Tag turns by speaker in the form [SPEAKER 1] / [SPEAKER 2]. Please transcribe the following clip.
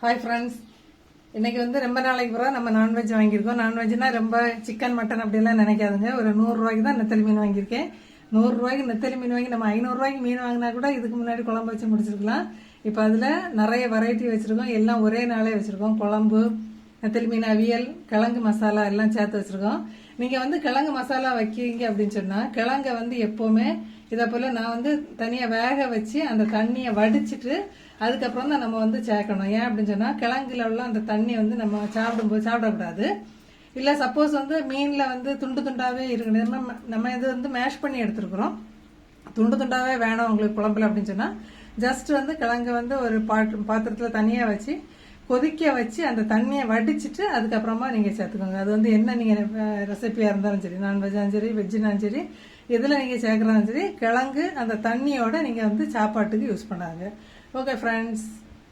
[SPEAKER 1] Hi friends, இன்னைக்கு ரொம்ப நாளைக்கு பிறகு நம்ம நான்வெஜ் வாங்கியிருக்கோம். நான்வெஜ்னா ரொம்ப சிக்கன் மட்டன் அப்படிலாம் நினைக்காதுங்க. ஒரு 100 ரூபாய்க்கு தான் நெத்தலி மீன் வாங்கியிருக்கேன். 100 ரூபாய்க்கு நெத்தலி மீன் வாங்கி நம்ம 500 ரூபாய்க்கு மீன் வாங்கினா கூட இதுக்கு முன்னாடி குழம்பு வச்சு முடிச்சிருக்கலாம். இப்போ அதில் நிறைய வெரைட்டி வச்சுருக்கோம். எல்லாம் ஒரே நாளே வச்சுருக்கோம். குழம்பு, நெத்தலி மீன் அவியல், கிழங்கு மசாலா எல்லாம் சேர்த்து வச்சுருக்கோம். நீங்கள் கிழங்கு மசாலா வைக்கிங்க அப்படின்னு சொன்னால் கிழங்கை எப்போவுமே இதை போல் நான் தனியாக வேக வச்சு அந்த தண்ணியை வடிச்சிட்டு அதுக்கப்புறம் தான் நம்ம சேர்க்கணும். ஏன் அப்படின்னு சொன்னால் கிழங்குல உள்ள அந்த தண்ணி நம்ம சாப்பிடக்கூடாது. இல்லை சப்போஸ் மீனில் துண்டு துண்டாகவே இருக்கணும். நம்ம இது மேஷ் பண்ணி எடுத்துருக்குறோம். துண்டு துண்டாகவே வேணும் உங்களுக்கு குழம்புல அப்படின்னு சொன்னால் ஜஸ்ட் கிழங்கு ஒரு பாத்திரத்தில் தனியாக வச்சு கொதிக்க வச்சு அந்த தண்ணியை வடிச்சிட்டு அதுக்கப்புறமா நீங்கள் சேர்த்துக்கோங்க. அது என்ன நீங்கள் ரெசிபியாக இருந்தாலும் சரி, நான்வெஜ்ஜாலும் சரி, வெஜ்ஜுனாலும் சரி, எதில் நீங்கள் சேர்க்குறாலும் சரி, கிழங்கு அந்த தண்ணியோட நீங்கள் சாப்பாட்டுக்கு யூஸ் பண்ணாங்க. Okay friends.